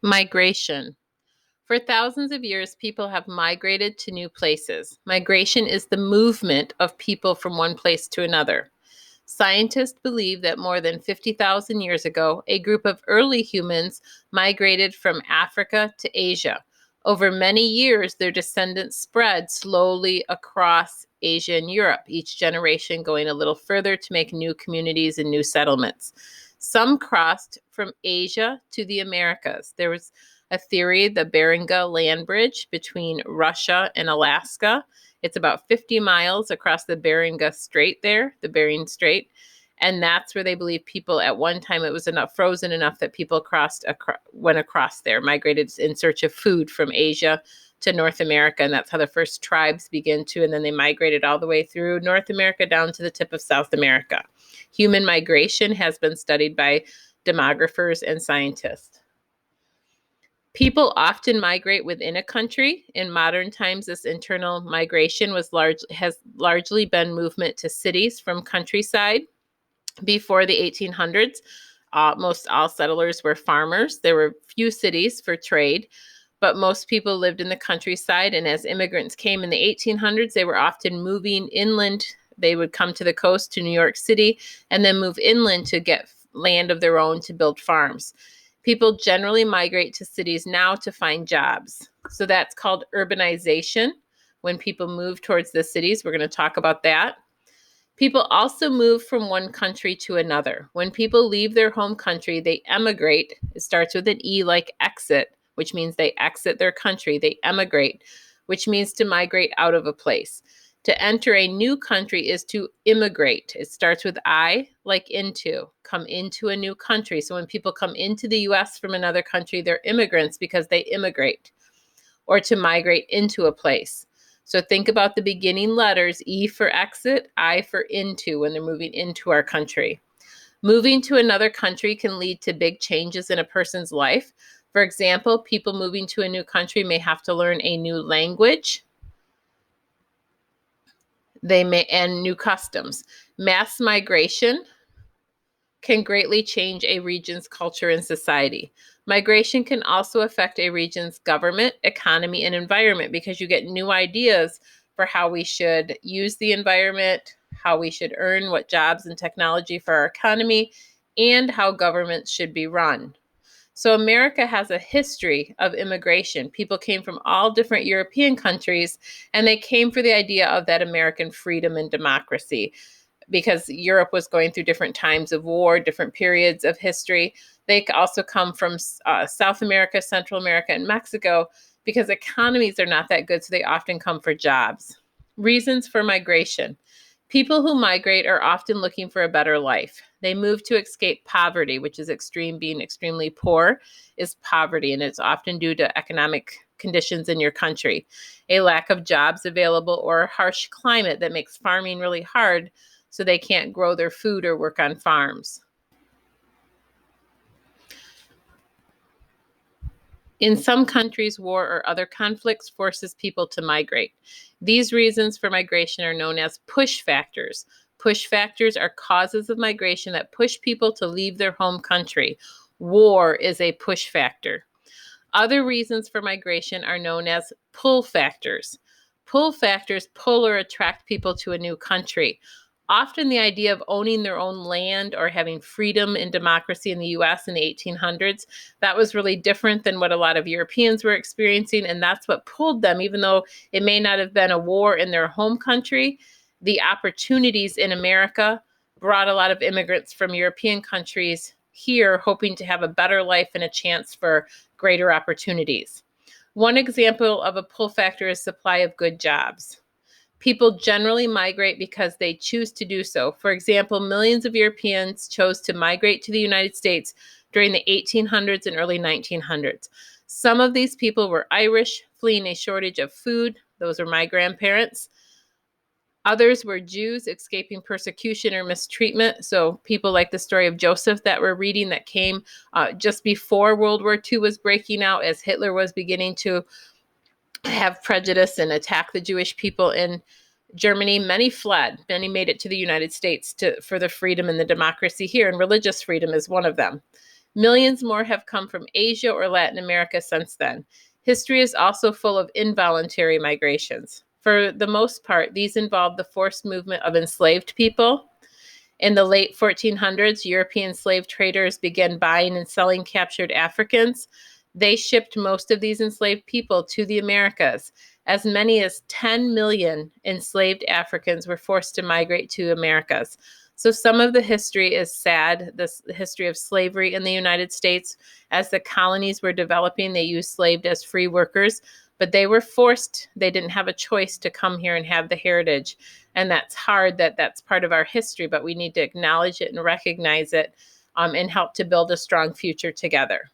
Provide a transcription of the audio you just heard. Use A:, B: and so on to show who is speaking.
A: Migration. For thousands of years, people have migrated to new places. Migration is the movement of people from one place to another. Scientists believe that more than 50,000 years ago, a group of early humans migrated from Africa to Asia. Over many years, their descendants spread slowly across Asia and Europe, each generation going a little further to make new communities and new settlements. Some crossed from Asia to the Americas. There was a theory, the Beringa Land Bridge between Russia and Alaska. It's about 50 miles across the Beringa Strait there, the Bering Strait. And that's where they believe people at one time, it was enough frozen enough that people went across there, migrated in search of food from Asia to North America. And that's how the first tribes begin to, and then they migrated all the way through North America down to the tip of South America. Human migration has been studied by demographers and scientists. People often migrate within a country. In modern times, this internal migration has largely been movement to cities from countryside. Before the 1800s, most all settlers were farmers. There were few cities for trade, but most people lived in the countryside. And as immigrants came in the 1800s, they were often moving inland. They would come to the coast to New York City and then move inland to get land of their own to build farms. People generally migrate to cities now to find jobs. So that's called urbanization. When people move towards the cities, we're going to talk about that. People also move from one country to another. When people leave their home country, they emigrate. It starts with an E like exit, which means they exit their country. They emigrate, which means to migrate out of a place. To enter a new country is to immigrate. It starts with I, like into, come into a new country. So when people come into the US from another country, they're immigrants because they immigrate. Or to migrate into a place. So think about the beginning letters, E for exit, I for into, when they're moving into our country. Moving to another country can lead to big changes in a person's life. For example, people moving to a new country may have to learn a new language. And new customs. Mass migration can greatly change a region's culture and society. Migration can also affect a region's government, economy, and environment because you get new ideas for how we should use the environment, how we should earn, what jobs and technology for our economy, and how governments should be run. So America has a history of immigration. People came from all different European countries, and they came for the idea of that American freedom and democracy. Because Europe was going through different times of war, different periods of history. They also come from South America, Central America, and Mexico because economies are not that good, so they often come for jobs. Reasons for migration. People who migrate are often looking for a better life. They move to escape poverty, which is being extremely poor is poverty, and it's often due to economic conditions in your country. A lack of jobs available or a harsh climate that makes farming really hard, so they can't grow their food or work on farms. In some countries, war or other conflicts forces people to migrate. These reasons for migration are known as push factors. Push factors are causes of migration that push people to leave their home country. War is a push factor. Other reasons for migration are known as pull factors. Pull factors pull or attract people to a new country. Often the idea of owning their own land or having freedom and democracy in the US in the 1800s, that was really different than what a lot of Europeans were experiencing. And that's what pulled them, even though it may not have been a war in their home country. The opportunities in America brought a lot of immigrants from European countries here, hoping to have a better life and a chance for greater opportunities. One example of a pull factor is supply of good jobs. People generally migrate because they choose to do so. For example, millions of Europeans chose to migrate to the United States during the 1800s and early 1900s. Some of these people were Irish, fleeing a shortage of food. Those were my grandparents. Others were Jews escaping persecution or mistreatment. So people like the story of Joseph that we're reading that came just before World War II was breaking out, as Hitler was beginning to have prejudice and attack the Jewish people in Germany. Many fled. Many made it to the United States for the freedom and the democracy here, and religious freedom is one of them. Millions more have come from Asia or Latin America since then. History is also full of involuntary migrations. For the most part, these involve the forced movement of enslaved people. In the late 1400s, European slave traders began buying and selling captured Africans. They shipped most of these enslaved people to the Americas. As many as 10 million enslaved Africans were forced to migrate to Americas. So some of the history is sad, the history of slavery in the United States. As the colonies were developing, they used slaves as free workers, but they were forced, they didn't have a choice to come here and have the heritage. And that's hard, that's part of our history, but we need to acknowledge it and recognize it, and help to build a strong future together.